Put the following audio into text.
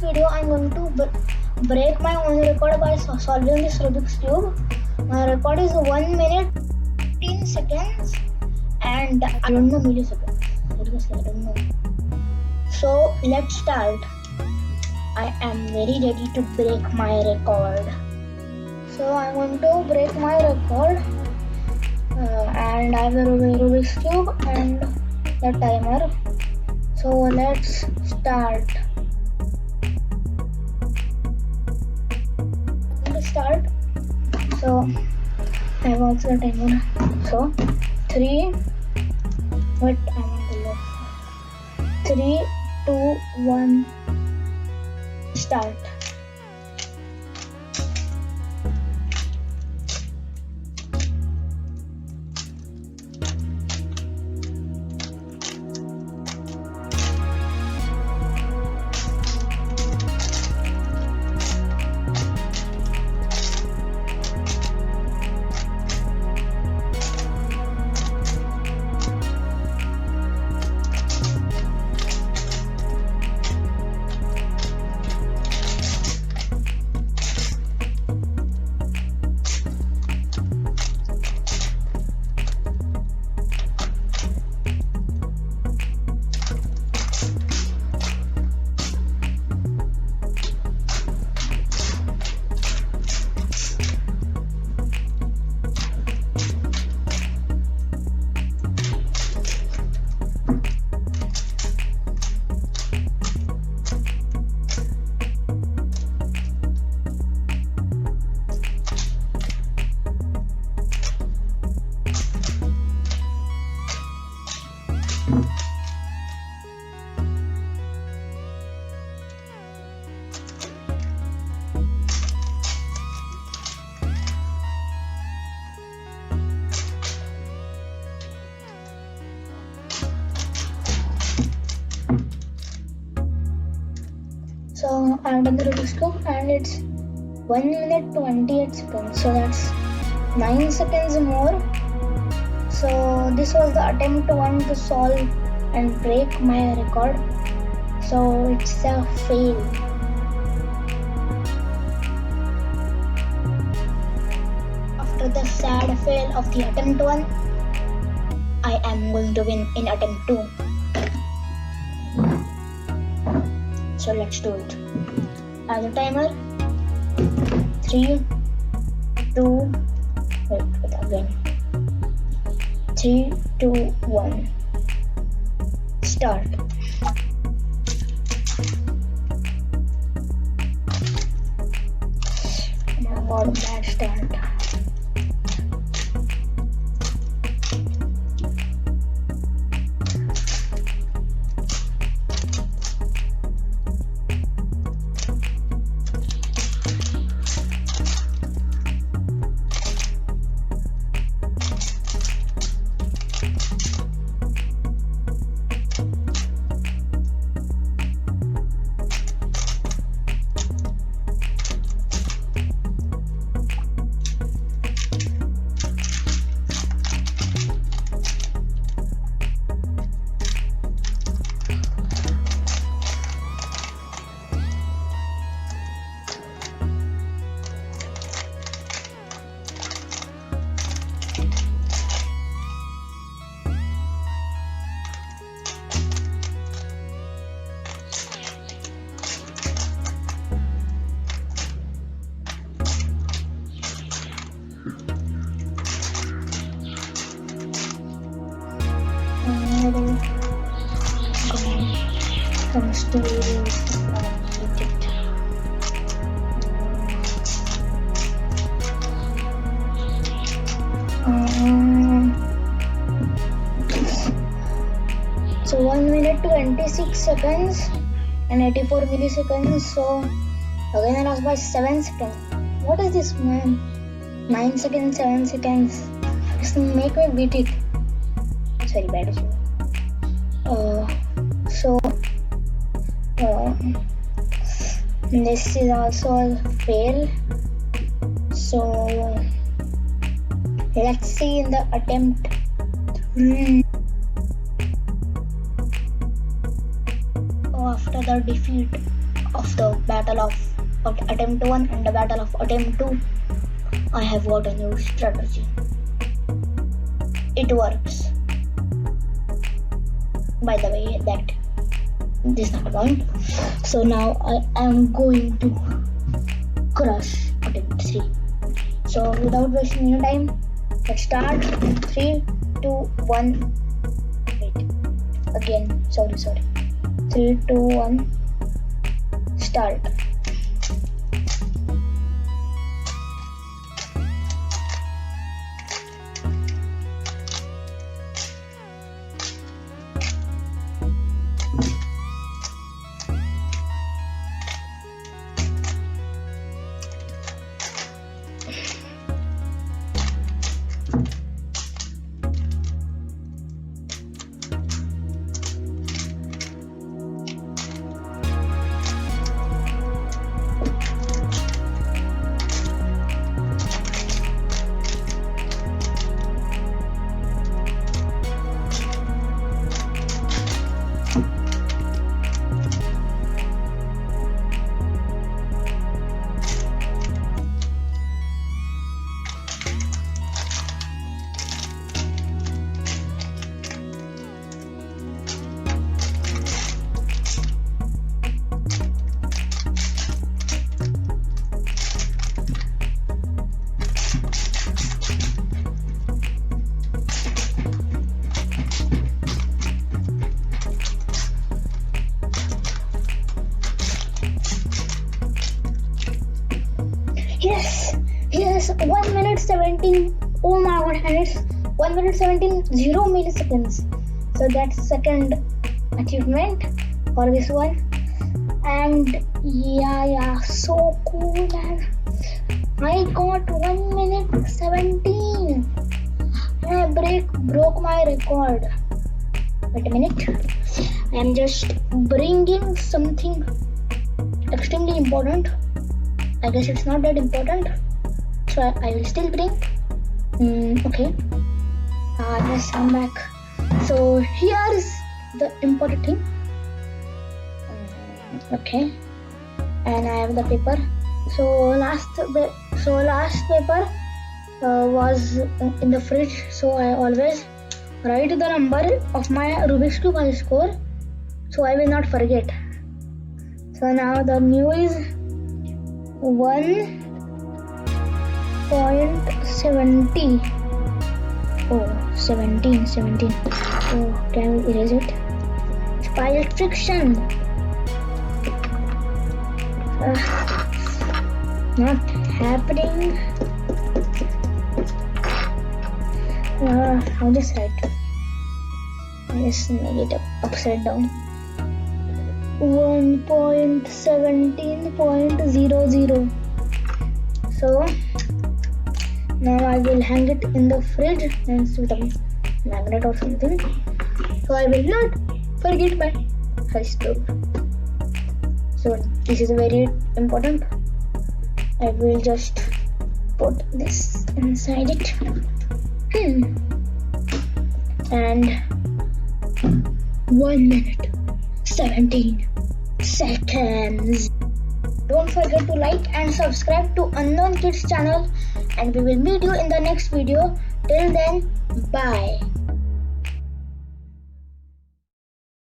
video I'm going to break my own record by solving this Rubik's cube. My record is 1 minute 15 seconds and I don't know milliseconds. Seriously, I don't know. So let's start. I am very ready to break my record. So I'm going to break my record and I have the Rubik's cube and the timer. So let's start. So I have also the timer. So 3 what I want to look. 3, 2, 1 start. So I'm done the Rubik's cube and it's 1 minute 28 seconds. So that's 9 seconds more. So this was the attempt 1 to solve and break my record. So it's a fail. After the sad fail of the attempt 1, I am going to win in attempt 2. So let's do it. I have the timer. 3, 2, wait again. 3, 2, 1. Start. Oh my god, bad start. Comes to so 1 minute 26 seconds and 84 milliseconds. So again I lost by 7 seconds. What is this, man? 9 seconds, 7 seconds. Just make me beat it. It's very bad. This is also a fail. So let's see in the attempt 3. After the defeat of the battle of attempt 1 and the battle of attempt 2, I have got a new strategy. It works. By the way, that this is not a point. So now I am going to crush attempt 3. So without wasting any time, let's start. 3, 2, 1. Wait. Again. Sorry. 3, 2, 1. Start. Yes, 1 minute 17. Oh my god, and it's 1 minute 17, 0 milliseconds. So that's second achievement for this one. And yeah, so cool, man. I got 1 minute 17. And I broke my record. Wait a minute. I am just bringing something extremely important. I guess it's not that important, so I will still bring. Okay. Yes, I'm back. So here is the important thing. Okay, and I have the paper. So last paper was in the fridge. So I always write the number of my Rubik's Cube I score, so I will not forget. So now the new is 1.70. Oh, 17. Oh, can we erase it? Spiral friction. Not happening. I'll just write. Just make it upside down. 1.17.00. So now I will hang it in the fridge and with a magnet or something, so I will not forget my stove. So this is very important. I will just put this inside it. And 1 minute 17 seconds. Don't forget to like and subscribe to Unknown Kids channel, and we will meet you in the next video. Till then, bye.